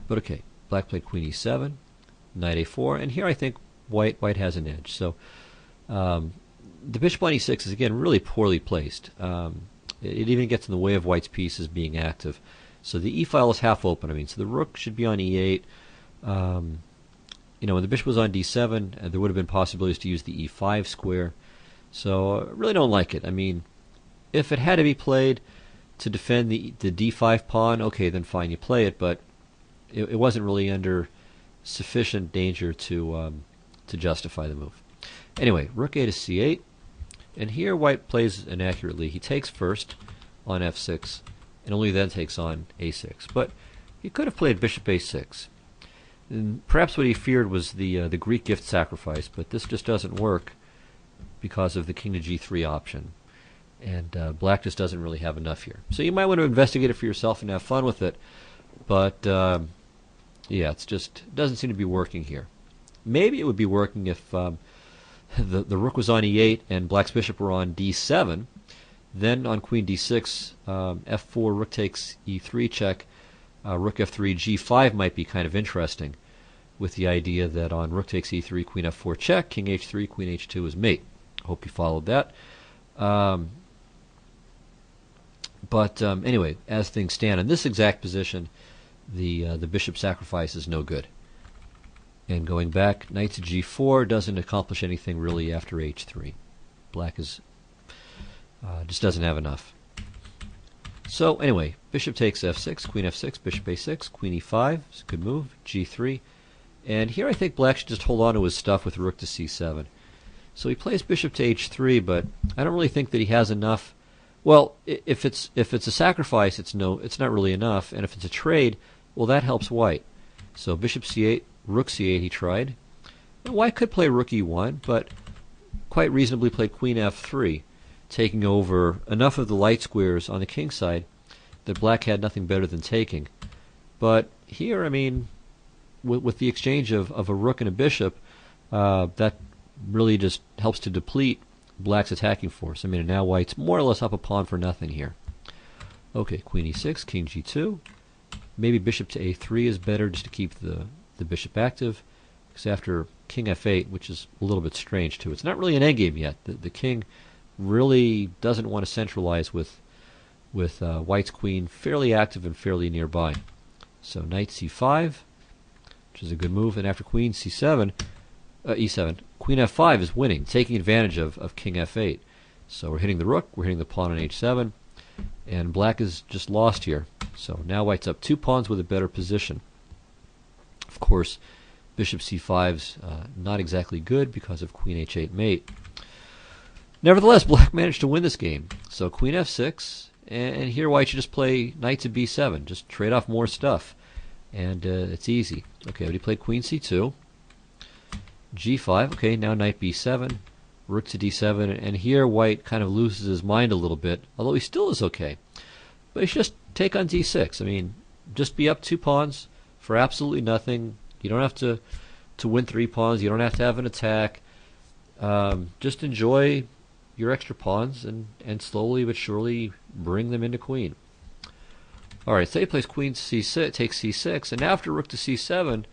But okay, black played queen e7, knight a4, and here I think white has an edge. So the bishop on e6 is again really poorly placed. It even gets in the way of white's pieces being active. So the e file is half open. I mean, so the rook should be on e8. When the bishop was on d7, there would have been possibilities to use the e5 square. So I really don't like it. I mean, if it had to be played to defend the d5 pawn, okay, then fine, you play it. But it wasn't really under sufficient danger to justify the move. Anyway, rook a to c8. And here white plays inaccurately. He takes first on f6, and only then takes on a6. But he could have played bishop a6. And perhaps what he feared was the Greek gift sacrifice, but this just doesn't work because of the king to g3 option. And black just doesn't really have enough here. So you might want to investigate it for yourself and have fun with it. But yeah, it doesn't seem to be working here. Maybe it would be working if the rook was on e8 and black's bishop were on d7. Then on queen d6, f4, rook takes e3 check, rook f3, g5 might be kind of interesting, with the idea that on rook takes e3, queen f4 check, king h3, queen h2 is mate. Hope you followed that. But anyway, as things stand in this exact position, the bishop sacrifice is no good. And going back, knight to g4 doesn't accomplish anything really after h3. Black is just doesn't have enough. So anyway, bishop takes f6, queen f6, bishop a6, queen e5. It's a good move. g3. And here I think black should just hold on to his stuff with rook to c7. So he plays bishop to h3, but I don't really think that he has enough. Well, if it's a sacrifice, it's not really enough. And if it's a trade, well, that helps white. So bishop c8, rook c8 he tried. And white could play rook e1, but quite reasonably played queen f3, taking over enough of the light squares on the king side that black had nothing better than taking. But here, I mean, with the exchange of a rook and a bishop, that really just helps to deplete black's attacking force. I mean, and now white's more or less up a pawn for nothing here. Okay, queen e6, king g2. Maybe bishop to a3 is better just to keep the bishop active, because after king f8, which is a little bit strange too, it's not really an endgame yet. The king really doesn't want to centralize with white's queen fairly active and fairly nearby. So knight c5, which is a good move, and after queen c7, e7, queen f5 is winning, taking advantage of king f8. So we're hitting the rook, we're hitting the pawn on h7, and black is just lost here. So now white's up 2 pawns with a better position. Of course, bishop c5's not exactly good because of queen h8 mate. Nevertheless, black managed to win this game. So queen f6, and here white should just play knight to b7, just trade off more stuff, and it's easy. Okay, but he played queen c2, g5, okay, now knight b7, rook to d7, and here white kind of loses his mind a little bit, although he still is okay. But he should just take on d6. I mean, just be up 2 pawns for absolutely nothing. You don't have to win 3 pawns. You don't have to have an attack. Just enjoy your extra pawns and slowly but surely bring them into queen. Alright, so he plays queen c6, takes c6, and now after rook to c7,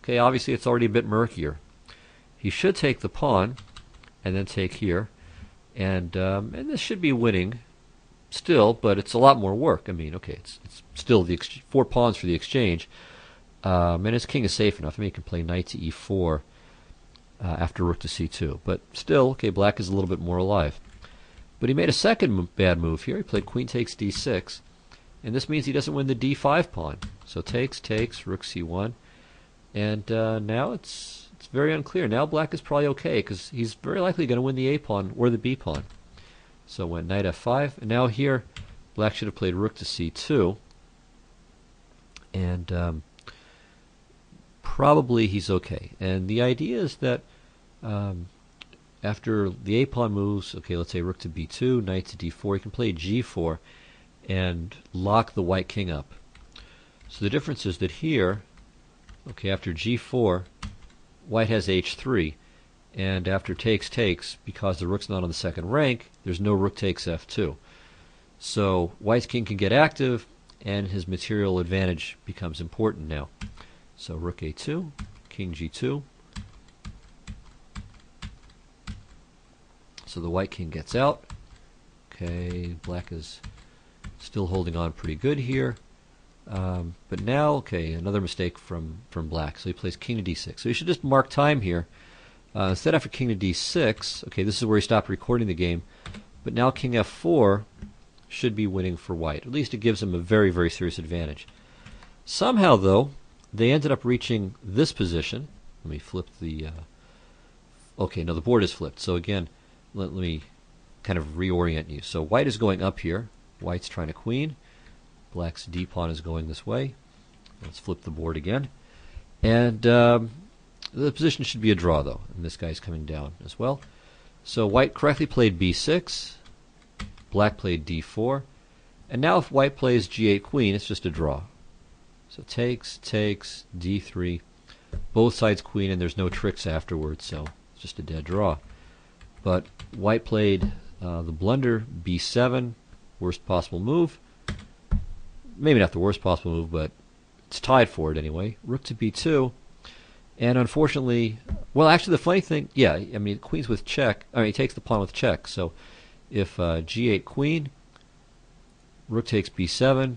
okay, obviously it's already a bit murkier. He should take the pawn and then take here, and this should be winning still, but it's a lot more work. I mean, okay, it's still 4 pawns for the exchange, and his king is safe enough. I mean, he can play knight to e4 after rook to c2, but still, okay, black is a little bit more alive. But he made a second bad move here. He played queen takes d6, and this means he doesn't win the d5 pawn. So takes, rook c1, and now it's very unclear. Now black is probably okay, because he's very likely going to win the a pawn or the b pawn. So went knight f5, and now here black should have played rook to c2, and probably he's okay. And the idea is that after the a pawn moves, okay, let's say rook to b2, knight to d4, he can play g4 and lock the white king up. So the difference is that here, okay, after g4, white has h3, and after takes, because the rook's not on the second rank, there's no rook takes f2. So white's king can get active, and his material advantage becomes important now. So rook a2, king g2. So the white king gets out. Okay, black is still holding on pretty good here. But now, okay, another mistake from black. So he plays king to d6. So he should just mark time here. Instead, after king to d6, okay, this is where he stopped recording the game. But now king f4 should be winning for white. At least it gives him a very, very serious advantage. Somehow, though, they ended up reaching this position. Let me flip the... okay, no, the board is flipped. So again, let me kind of reorient you. So white is going up here. White's trying to queen. Black's d-pawn is going this way. Let's flip the board again. And the position should be a draw, though. And this guy's coming down as well. So white correctly played b6. Black played d4. And now if white plays g8 queen, it's just a draw. So takes, d3. Both sides queen, and there's no tricks afterwards, so it's just a dead draw. But white played the blunder, b7, worst possible move. Maybe not the worst possible move, but it's tied for it anyway. Rook to b2. And unfortunately, well, actually the funny thing, yeah, I mean, queen's with check. I mean, he takes the pawn with check. So if g8 queen, rook takes b7,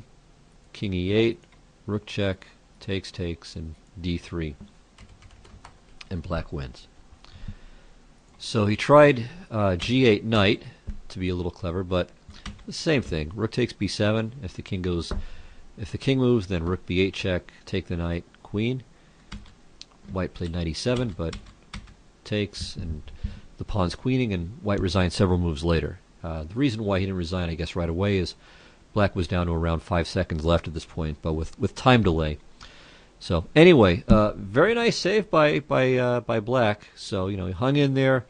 king e8, rook check, takes, and d3. And black wins. So he tried g8 knight to be a little clever, but the same thing. Rook takes b7. If the king moves, then rook b8 check, take the knight, queen. White played knight e7, but takes, and the pawn's queening, and white resigned several moves later. The reason why he didn't resign, I guess, right away is black was down to around 5 seconds left at this point, but with time delay. So anyway, very nice save by black. So he hung in there.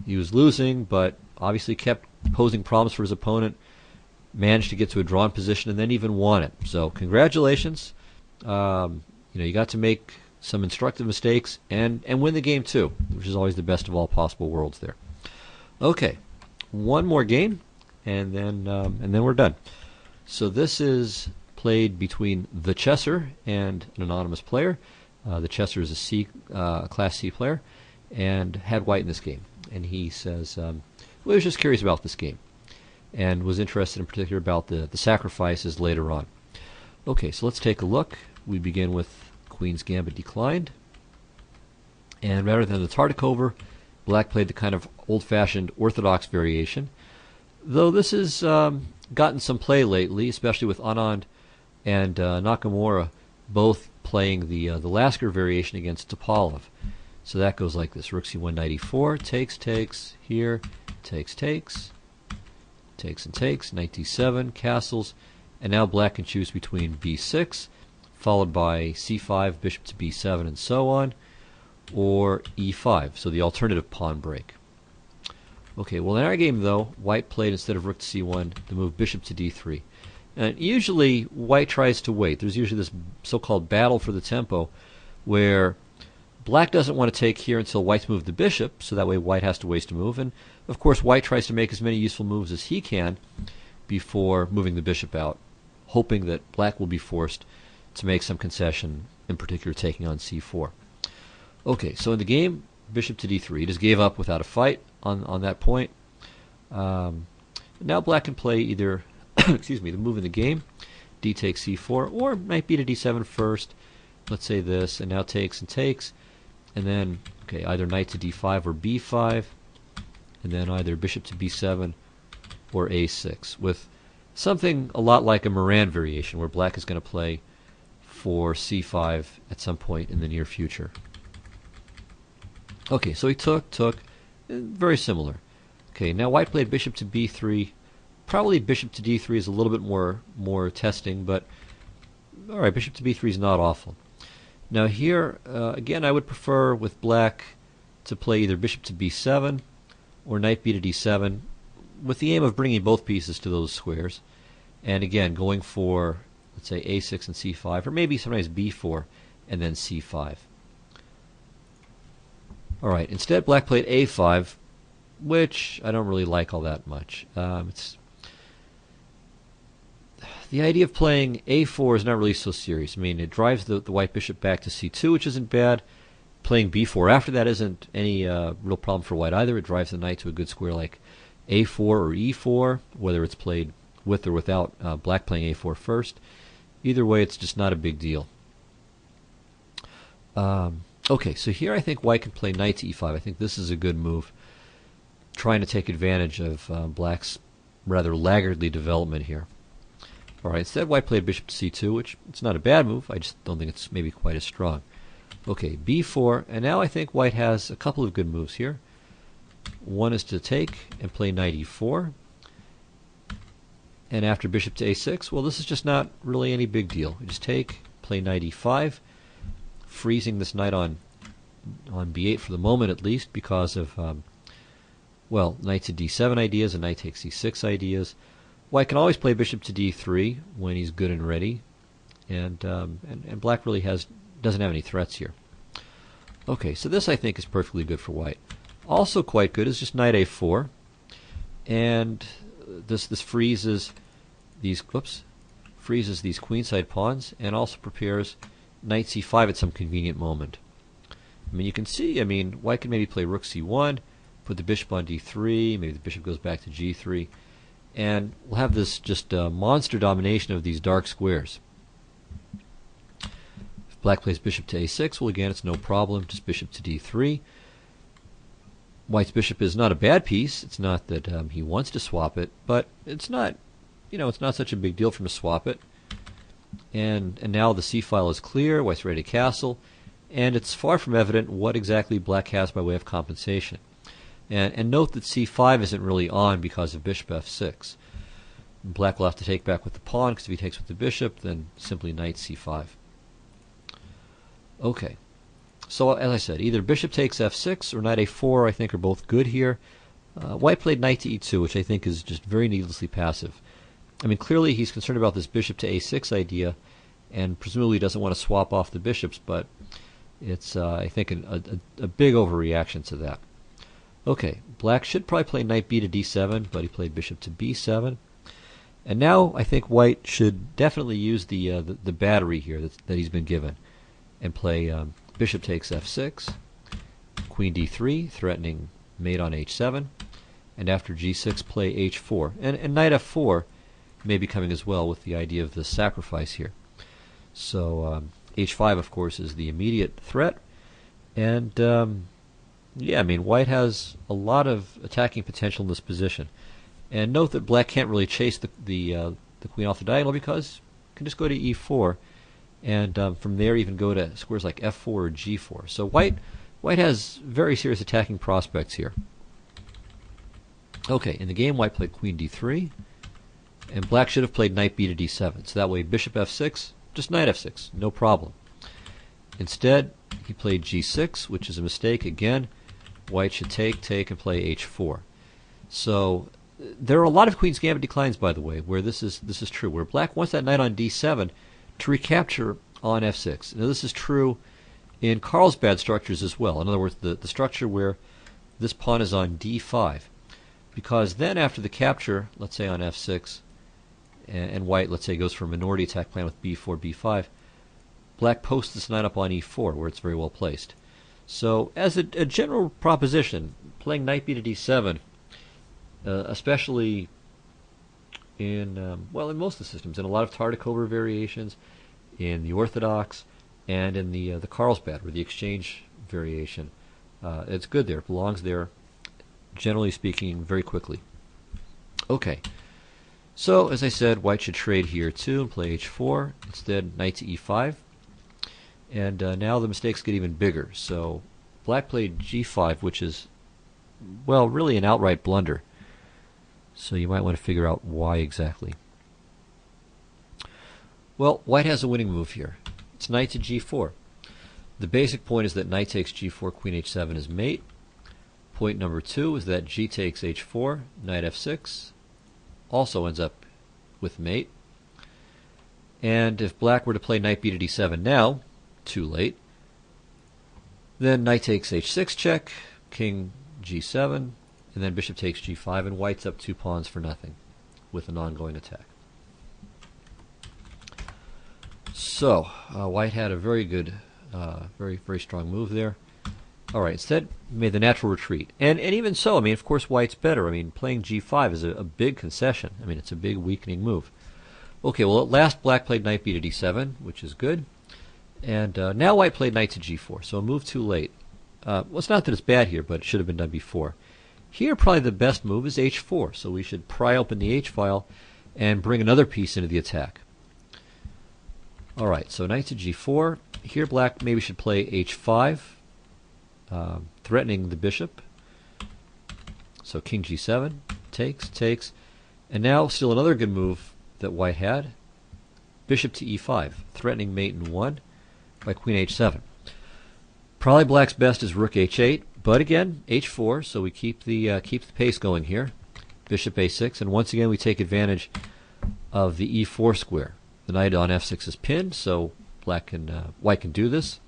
He was losing, but obviously kept posing problems for his opponent. Managed to get to a drawn position and then even won it. So congratulations. You got to make some instructive mistakes and win the game too, which is always the best of all possible worlds there. Okay, one more game, and then we're done. So this is played between the Chesser and an anonymous player. The Chesser is a Class C player, and had white in this game. And he says, well, he was just curious about this game, and was interested in particular about the sacrifices later on. Okay, so let's take a look. We begin with Queen's Gambit declined, and rather than the Tartikover, black played the kind of old-fashioned orthodox variation, though this has gotten some play lately, especially with Anand and Nakamura both playing the Lasker variation against Topalov. So that goes like this: Rook c1, knight e4, takes, here, takes and takes, knight d7, castles, and now black can choose between b6, followed by c5, bishop to b7, and so on, or e5, so the alternative pawn break. Okay, well in our game though, white played, instead of rook to c1, the move bishop to d3. And usually white tries to wait. There's usually this so-called battle for the tempo where black doesn't want to take here until white's moved the bishop, so that way white has to waste a move. And of course white tries to make as many useful moves as he can before moving the bishop out, hoping that black will be forced to make some concession, in particular taking on c4. Okay, so in the game, bishop to d3. He just gave up without a fight on that point. Now black can play either excuse me, the move in the game, d takes c4, or knight b to d7 first. Let's say this, and now takes, and then either knight to d5 or b5, and then either bishop to b7 or a6, with something a lot like a Moran variation, where black is going to play for c5 at some point in the near future. Okay, so he took, very similar. Okay, now white played bishop to b3. Probably bishop to d3 is a little bit more testing, but all right, bishop to b3 is not awful. Now here, again, I would prefer with black to play either bishop to b7 or knight b to d7, with the aim of bringing both pieces to those squares, and again going for, let's say, a6 and c5, or maybe sometimes b4 and then c5. All right, instead black played a5, which I don't really like all that much. The idea of playing a4 is not really so serious. I mean, it drives the white bishop back to c2, which isn't bad. Playing b4 after that isn't any real problem for white either. It drives the knight to a good square like a4 or e4, whether it's played with or without black playing a4 first. Either way, it's just not a big deal. Okay, so here I think white can play knight to e5. I think this is a good move, trying to take advantage of black's rather laggardly development here. All right, instead white played bishop to c2, which it's not a bad move. I just don't think it's maybe quite as strong. Okay, b4, and now I think white has a couple of good moves here. One is to take and play knight e4, and after bishop to a6, well, this is just not really any big deal. You just take, play knight e5, freezing this knight on b8 for the moment at least, because of well, knight to d7 ideas and knight takes c6 ideas. White can always play bishop to d3 when he's good and ready, and black really doesn't have any threats here. Okay, so this I think is perfectly good for white. Also quite good is just knight a4, and this freezes these queenside pawns, and also prepares knight c5 at some convenient moment. I mean, you can see, white can maybe play rook c1, put the bishop on d3, maybe the bishop goes back to g3, and we'll have this just monster domination of these dark squares. If black plays bishop to a6, well, again, it's no problem, just bishop to d3. White's bishop is not a bad piece. It's not that he wants to swap it, but it's not it's not such a big deal for him to swap it. And now the c file is clear, white's ready to castle, and it's far from evident what exactly black has by way of compensation. And note that c5 isn't really on because of bishop f6. Black will have to take back with the pawn, because if he takes with the bishop, then simply knight c5. Okay, so as I said, either bishop takes f6 or knight a4 I think are both good here. White played knight to e2, which I think is just very needlessly passive. I mean, clearly he's concerned about this bishop to a6 idea, and presumably doesn't want to swap off the bishops, but it's, I think, a big overreaction to that. Okay, black should probably play knight b to d7, but he played bishop to b7. And now I think white should definitely use the battery here that he's been given, and play bishop takes f6, queen d3, threatening mate on h7, and after g6 play h4. And knight f4 may be coming as well, with the idea of the sacrifice here. So h5, of course, is the immediate threat. And yeah, I mean, white has a lot of attacking potential in this position. And note that black can't really chase the queen off the diagonal, because it can just go to e4, and from there even go to squares like f4 or g4. So white has very serious attacking prospects here. Okay, in the game white played queen d3, and black should have played knight b to d7. So that way bishop f6, just knight f6, no problem. Instead, he played g6, which is a mistake. Again, white should take, and play h4. So there are a lot of Queen's Gambit declines, by the way, where this is true, where black wants that knight on d7 to recapture on f6. Now this is true in Carlsbad structures as well. In other words, the structure where this pawn is on d5. Because then after the capture, let's say on f6, and white, let's say, goes for a minority attack plan with b4, b5, black posts this knight up on e4, where it's very well placed. So as a general proposition, playing knight b to d7, especially in, well, in most of the systems, in a lot of Tartakover variations, in the Orthodox, and in the Carlsbad, or the exchange variation, it's good there. It belongs there, generally speaking, very quickly. Okay, so as I said, white should trade here too and play h4. Instead, knight to e5. And now the mistakes get even bigger. So black played g5, which is, well, really an outright blunder. So you might want to figure out why exactly. Well, white has a winning move here. It's knight to g4. The basic point is that knight takes g4, queen h7 is mate. Point number 2 is that g takes h4, knight f6 also ends up with mate. And if black were to play knight b to d7 now, too late, then knight takes h6 check, king g7, and then bishop takes g5, and white's up 2 pawns for nothing with an ongoing attack. So white had a very good, very strong move there. All right, instead made the natural retreat, and even so, I mean, of course, white's better. I mean, playing g5 is a big concession. I mean, it's a big weakening move. Okay, well, at last black played knight b to d7, which is good, and now white played knight to g4. So a move too late. Well, it's not that it's bad here, but it should have been done before. Here, probably the best move is h4. So we should pry open the h file and bring another piece into the attack. All right, so knight to g4. Here, black maybe should play h5. Threatening the bishop. So king g7, takes, and now still another good move that white had, bishop to e5, threatening mate in 1 by queen h7. Probably black's best is rook h8, but again, h4, so we keep the pace going here. Bishop a6, and once again we take advantage of the e4 square. The knight on f6 is pinned, so white can do this.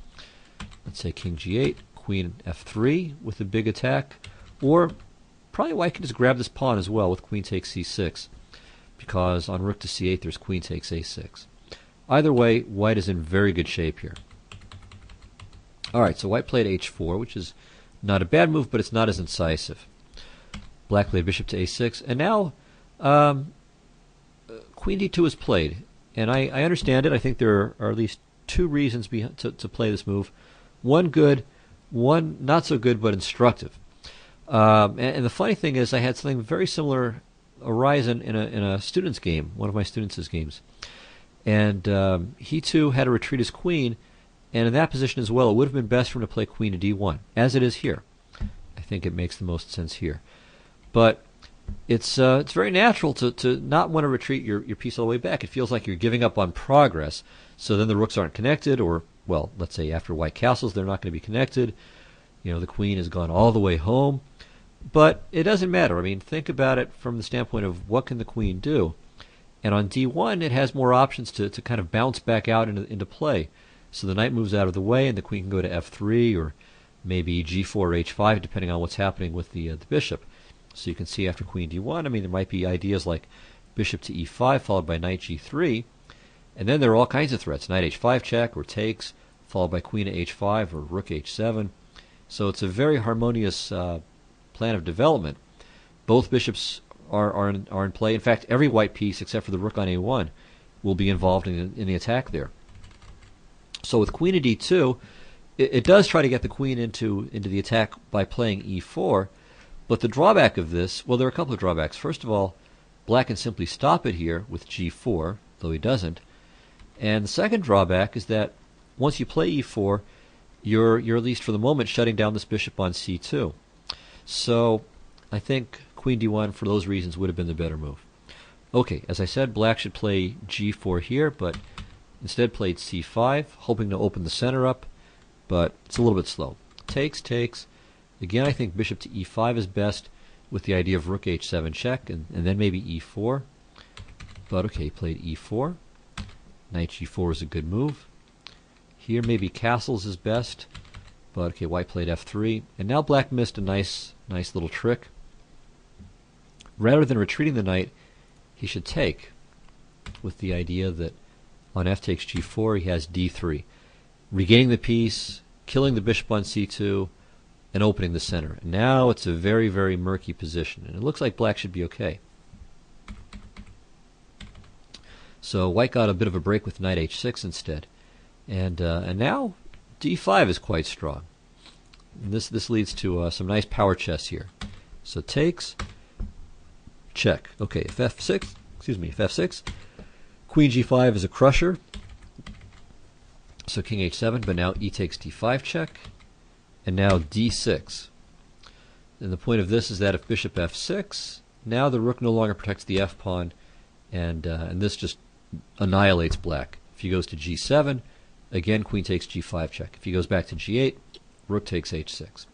Let's say king g8, queen f3 with a big attack, or probably white can just grab this pawn as well with queen takes c6, because on rook to c8 there's queen takes a6. Either way, white is in very good shape here. Alright, so white played h4, which is not a bad move, but it's not as incisive. Black played bishop to a6, and now queen d2 is played, and I understand it. I think there are at least 2 reasons to play this move. One good, one not so good, but instructive. And the funny thing is, I had something very similar arise in a student's game, one of my students' games. And he too had to retreat his queen, and in that position as well, it would have been best for him to play queen to d1, as it is here. I think it makes the most sense here. But it's very natural to not want to retreat your piece all the way back. It feels like you're giving up on progress, so then the rooks aren't connected, or, well, let's say after white castles, they're not going to be connected. You know, the queen has gone all the way home. But it doesn't matter. I mean, think about it from the standpoint of what can the queen do. And on d1, it has more options to kind of bounce back out into play. So the knight moves out of the way, and the queen can go to f3, or maybe g4 or h5, depending on what's happening with the bishop. So you can see after queen d1, I mean, there might be ideas like bishop to e5, followed by knight g3. And then there are all kinds of threats. Knight h5 check, or takes, followed by queen to h5, or rook h7. So it's a very harmonious plan of development. Both bishops are in play. In fact, every white piece except for the rook on a1 will be involved in the attack there. So with queen to d2, it does try to get the queen into the attack by playing e4, but the drawback of this, well, there are a couple of drawbacks. First of all, black can simply stop it here with g4, though he doesn't. And the second drawback is that once you play e4, you're at least for the moment shutting down this bishop on c2. So I think queen d1 for those reasons would have been the better move. Okay, as I said, black should play g4 here, but instead played c5, hoping to open the center up, but it's a little bit slow. Takes, takes. Again, I think bishop to e5 is best, with the idea of rook h7 check, and then maybe e4. But okay, played e4. Knight g4 is a good move. Here maybe castles is best, but okay, white played f3, and now black missed a nice little trick. Rather than retreating the knight, he should take, with the idea that on f takes g4, he has d3, regaining the piece, killing the bishop on c2, and opening the center. And now it's a very, very murky position, and it looks like black should be okay. So white got a bit of a break with knight h6 instead, and now d5 is quite strong. And this leads to some nice power chess here. So takes, check. Okay, if f6, queen g5 is a crusher. So king h7, but now e takes d5 check, and now d6. And the point of this is that if bishop f6, now the rook no longer protects the f pawn, and this just annihilates black. If he goes to g7, again queen takes g5 check. If he goes back to g8, rook takes h6.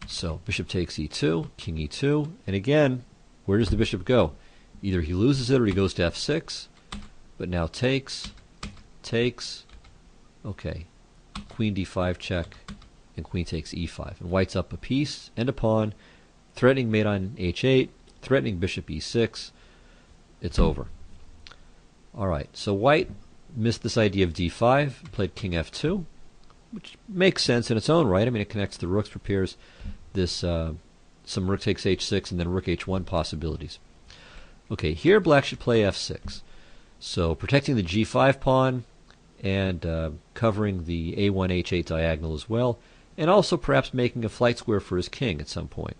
So bishop takes e2, king e2, and again, where does the bishop go? Either he loses it or he goes to f6, but now takes, okay, queen d5 check, and queen takes e5. And white's up a piece and a pawn, threatening mate on h8, threatening bishop e6. It's over. Alright, so white missed this idea of d5, played king f2, which makes sense in its own right. I mean, it connects the rooks, prepares this some rook takes h6 and then rook h1 possibilities. Okay, here black should play f6. So protecting the g5 pawn and covering the a1 h8 diagonal as well, and also perhaps making a flight square for his king at some point.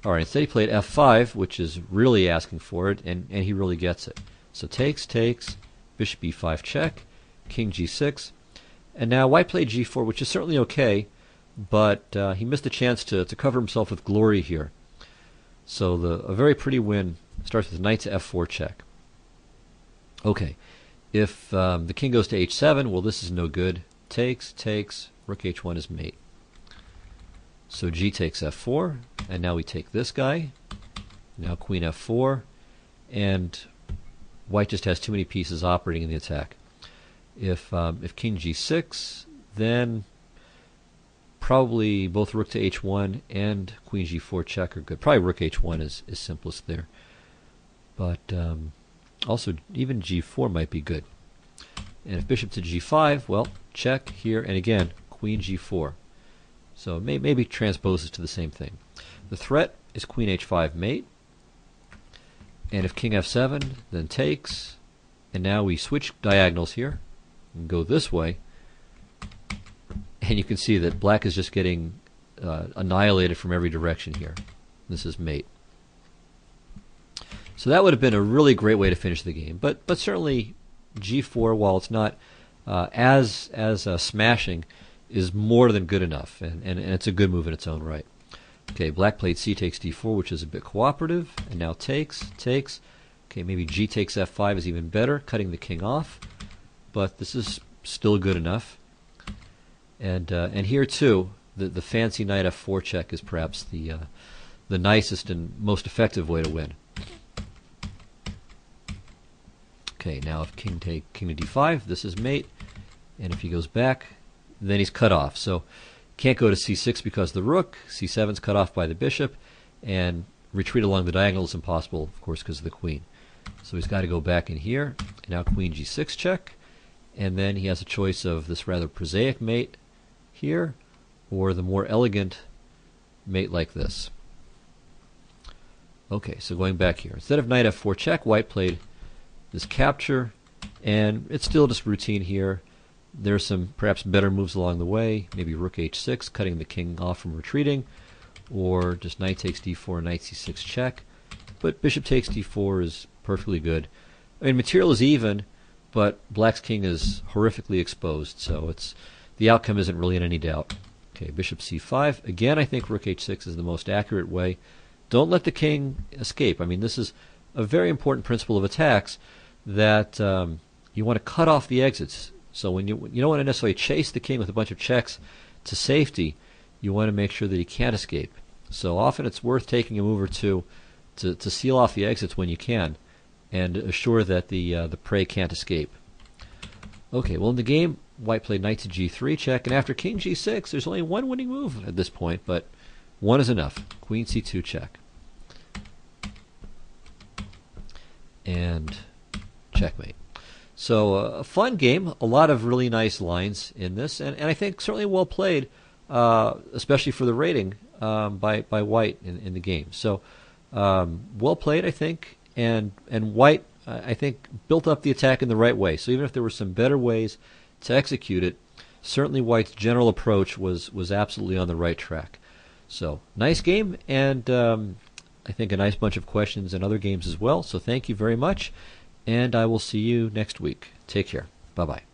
Alright, instead he played f5, which is really asking for it, and he really gets it. So takes, bishop e5 check, king g6, and now white played g4, which is certainly okay, but he missed a chance to cover himself with glory here. So a very pretty win starts with knight to f4 check. Okay, if the king goes to h7, well, this is no good. Takes, rook h1 is mate. So g takes f4, and now we take this guy. Now queen f4, and white just has too many pieces operating in the attack. If king g6, then probably both rook to h1 and queen g4 check are good. Probably rook h1 is simplest there. But also even g4 might be good. And if bishop to g5, well, check here, and again, queen g4. So maybe transposes to the same thing. The threat is queen h5 mate. And if king f7, then takes. And now we switch diagonals here and go this way. And you can see that black is just getting annihilated from every direction here. This is mate. So that would have been a really great way to finish the game. But certainly g4, while it's not as smashing, is more than good enough, and it's a good move in its own right. Okay, black played c takes d4, which is a bit cooperative, and now takes. Okay, maybe g takes f5 is even better, cutting the king off, but this is still good enough. And here too, the fancy knight f4 check is perhaps the nicest and most effective way to win. Okay, now if king to d5, this is mate, and if he goes back, then he's cut off. So can't go to c6 because the rook, c7 is cut off by the bishop, and retreat along the diagonal is impossible, of course, because of the queen. So he's got to go back in here, and now queen g6 check, and then he has a choice of this rather prosaic mate here, or the more elegant mate like this. Okay, so going back here, instead of knight f4 check, white played this capture, and it's still just routine here. There's some perhaps better moves along the way, maybe rook h6, cutting the king off from retreating, or just knight takes d4, knight c6 check. But bishop takes d4 is perfectly good. I mean, material is even, but black's king is horrifically exposed, so the outcome isn't really in any doubt. Okay, bishop c5. Again, I think rook h6 is the most accurate way. Don't let the king escape. I mean, this is a very important principle of attacks, that you want to cut off the exits. So when you don't want to necessarily chase the king with a bunch of checks to safety, you want to make sure that he can't escape. So often it's worth taking a move or two to seal off the exits when you can, and assure that the prey can't escape. Okay, well in the game, white played knight to g3 check, and after king g6, there's only one winning move at this point, but one is enough. Queen c2 check. And checkmate. So a fun game, a lot of really nice lines in this, and I think certainly well played, especially for the rating by white in the game. So well played, I think, and white, I think, built up the attack in the right way. So even if there were some better ways to execute it, certainly white's general approach was absolutely on the right track. So nice game, and I think a nice bunch of questions and other games as well. So thank you very much, and I will see you next week. Take care. Bye-bye.